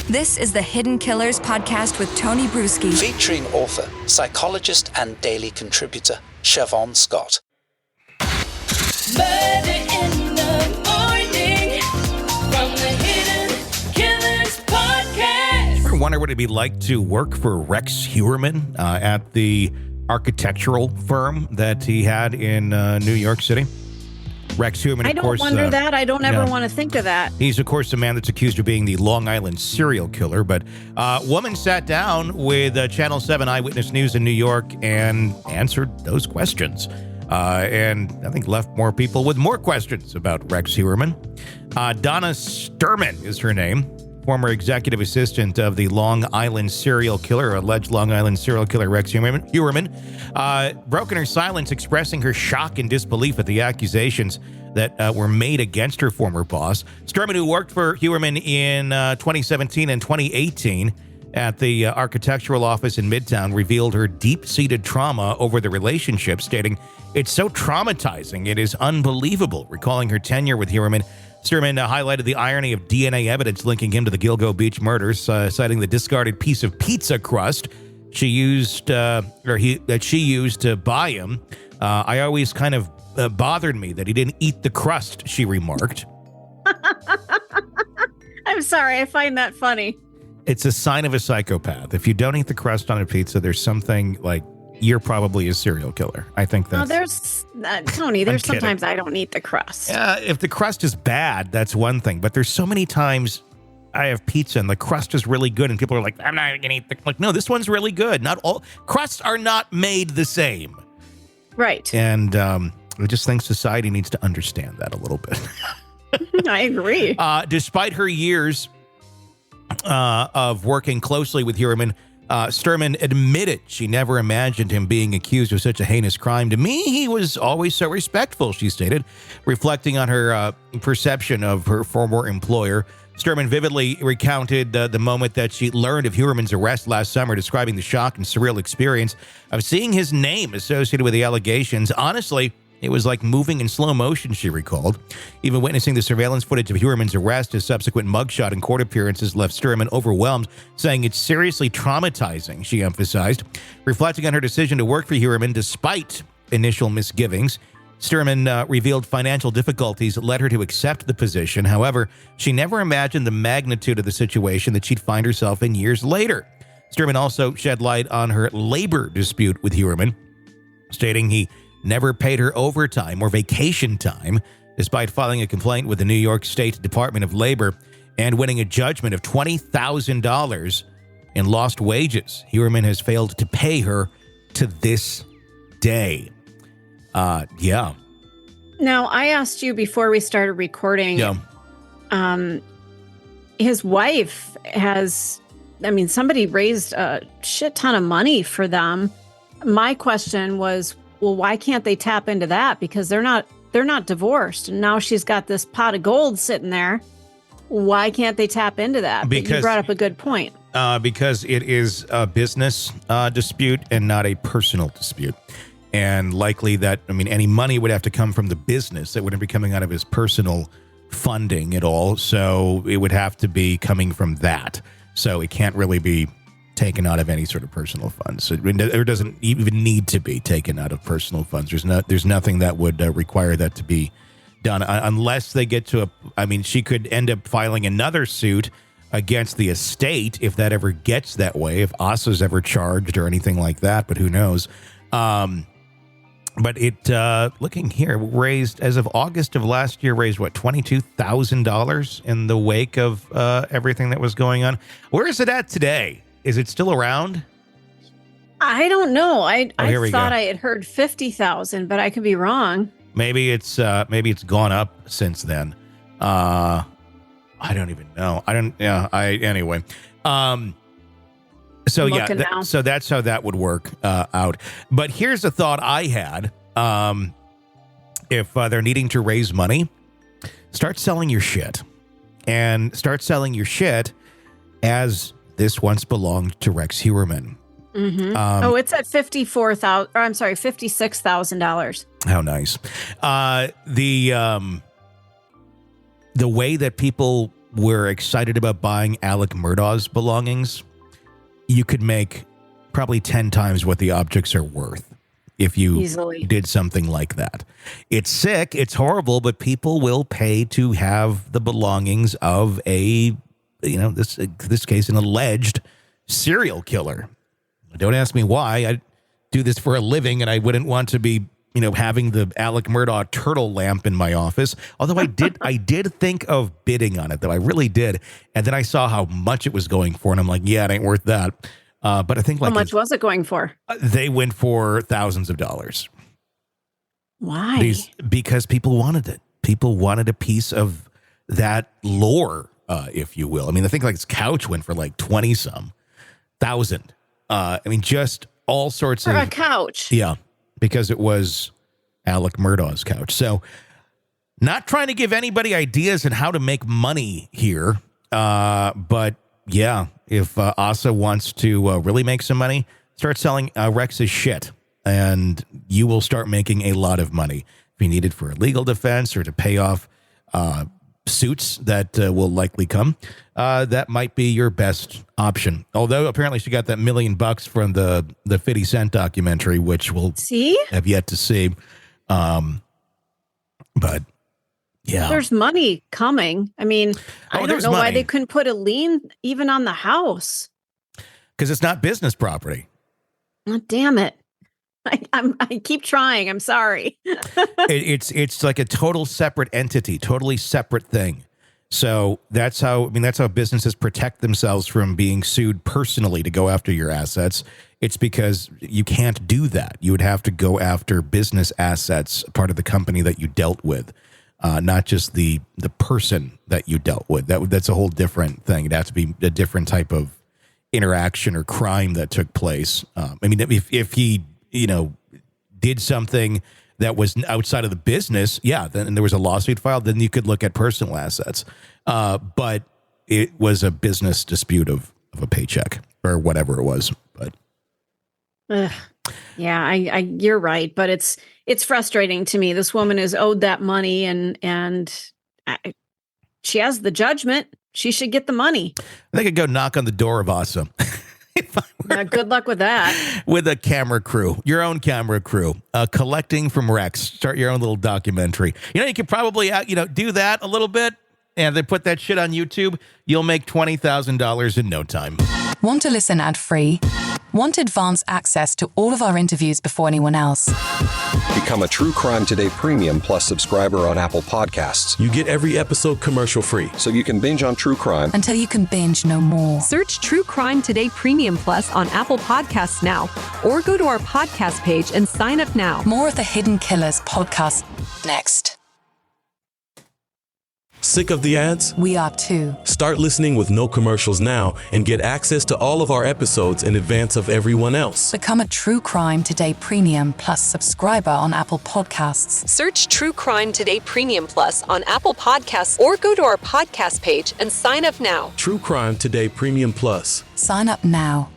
This is the Hidden Killers podcast with Tony Bruschi. Featuring author, psychologist, and daily contributor, Siobhan Scott. Murder in the morning from the Hidden Killers podcast. I wonder what it'd be like to work for Rex Heuermann at the architectural firm that he had in New York City. Rex Heuermann, I of don't course. wonder that. I don't ever want to think of that. He's, of course, the man that's accused of being the Long Island serial killer. But a woman sat down with Channel 7 Eyewitness News in New York and answered those questions. And I think left more people with more questions about Rex Heuermann. Donna Sturman is her name. Former executive assistant of the Long Island serial killer, alleged Long Island serial killer Rex Heuermann, broken her silence, expressing her shock and disbelief at the accusations that were made against her former boss. Sturman, who worked for Heuermann in 2017 and 2018 at the architectural office in Midtown, revealed her deep-seated trauma over the relationship, stating, "It's so traumatizing, it is unbelievable." Recalling her tenure with Heuermann, Sturman highlighted the irony of DNA evidence linking him to the Gilgo Beach murders, citing the discarded piece of pizza crust she used that she used to buy him. I always kind of bothered me that he didn't eat the crust, she remarked. I'm sorry. I find that funny. It's a sign of a psychopath. If you don't eat the crust on a pizza, there's something like you're probably a serial killer. I think that's... Oh, there's... Tony, there's sometimes I don't eat the crust. If the crust is bad, that's one thing. But there's so many times I have pizza and the crust is really good and people are like, I'm not going to eat the... Like, no, this one's really good. Not all... Crusts are not made the same. Right. And I just think society needs to understand that a little bit. I agree. Despite her years of working closely with Heuermann, Sturman admitted she never imagined him being accused of such a heinous crime. To me, he was always so respectful, she stated, reflecting on her perception of her former employer. Sturman vividly recounted the moment that she learned of Heuermann's arrest last summer, describing the shock and surreal experience of seeing his name associated with the allegations. Honestly, it was like moving in slow motion, she recalled. Even witnessing the surveillance footage of Heuermann's arrest, his subsequent mugshot and court appearances left Sturman overwhelmed, saying it's seriously traumatizing, she emphasized. Reflecting on her decision to work for Heuermann despite initial misgivings, Sturman revealed financial difficulties that led her to accept the position. However, she never imagined the magnitude of the situation that she'd find herself in years later. Sturman also shed light on her labor dispute with Heuermann, stating he never paid her overtime or vacation time, despite filing a complaint with the New York State Department of Labor and winning a judgment of $20,000 in lost wages. Heuermann has failed to pay her to this day. Yeah. Now, I asked you before we started recording. Yeah. His wife has, somebody raised a shit ton of money for them. My question was, well, why can't they tap into that? Because they're not divorced. And now she's got this pot of gold sitting there. Why can't they tap into that? Because you brought up a good point. Because it is a business dispute and not a personal dispute. And likely that, any money would have to come from the business. It wouldn't be coming out of his personal funding at all. So it would have to be coming from that. So it can't really be taken out of any sort of personal funds. It doesn't even need to be taken out of personal funds. There's nothing that would require that to be done unless they get to she could end up filing another suit against the estate if that ever gets that way, if ASA's ever charged or anything like that, but who knows. But it, looking here, raised, as of August of last year, raised, $22,000 in the wake of everything that was going on. Where is it at today? Is it still around? I don't know. I thought go. I had heard 50,000, but I could be wrong. Maybe it's gone up since then. I don't even know. Anyway. So yeah, so that's how that would work out. But here's a thought I had. If they're needing to raise money, start selling your shit. And start selling your shit as this once belonged to Rex Heuermann. Mm-hmm. It's at $56,000. How nice. The way that people were excited about buying Alec Murdaugh's belongings, you could make probably 10 times what the objects are worth if you Easily did something like that. It's sick, it's horrible, but people will pay to have the belongings of a, this case, an alleged serial killer. Don't ask me why. I do this for a living, and I wouldn't want to be, having the Alec Murdaugh turtle lamp in my office. Although I did think of bidding on it, though. I really did. And then I saw how much it was going for, and I'm like, yeah, it ain't worth that. But I think how much was it going for? They went for thousands of dollars. Why? Because people wanted it. People wanted a piece of that lore, if you will. I mean, I think like this couch went for like 20-some thousand. Just all sorts for of a couch. Yeah, because it was Alec Murdaugh's couch. So, not trying to give anybody ideas on how to make money here, but yeah, if Asa wants to really make some money, start selling Rex's shit, and you will start making a lot of money. If you need it for a legal defense or to pay off suits that will likely come, that might be your best option. Although apparently she got that $1 million from the 50 Cent documentary, which we'll have yet to see. But yeah, there's money coming. I mean, I don't know why they couldn't put a lien even on the house. Because it's not business property. Oh, damn it. I keep trying. I'm sorry. It's like a total separate entity, totally separate thing. So that's how businesses protect themselves from being sued personally to go after your assets. It's because you can't do that. You would have to go after business assets, part of the company that you dealt with, not just the person that you dealt with. That's a whole different thing. It'd have to be a different type of interaction or crime that took place. If he did something that was outside of the business, then there was a lawsuit filed, then you could look at personal assets. But it was a business dispute of a paycheck or whatever it was. But yeah, you're right. But it's frustrating to me. This woman is owed that money, and she has the judgment. She should get the money. They could go knock on the door of Asa. Good luck with that. With a camera crew, your own camera crew, collecting from Rex. Start your own little documentary. You could probably, do that a little bit, and they put that shit on YouTube. You'll make $20,000 in no time. Want to listen ad-free? Want advanced access to all of our interviews before anyone else? Become a True Crime Today Premium Plus subscriber on Apple Podcasts. You get every episode commercial-free. So you can binge on true crime until you can binge no more. Search True Crime Today Premium Plus on Apple Podcasts now, or go to our podcast page and sign up now. More of the Hidden Killers podcast next. Sick of the ads? We are too. Start listening with no commercials now and get access to all of our episodes in advance of everyone else. Become a True Crime Today Premium Plus subscriber on Apple Podcasts. Search True Crime Today Premium Plus on Apple Podcasts, or go to our podcast page and sign up now. True Crime Today Premium Plus. Sign up now.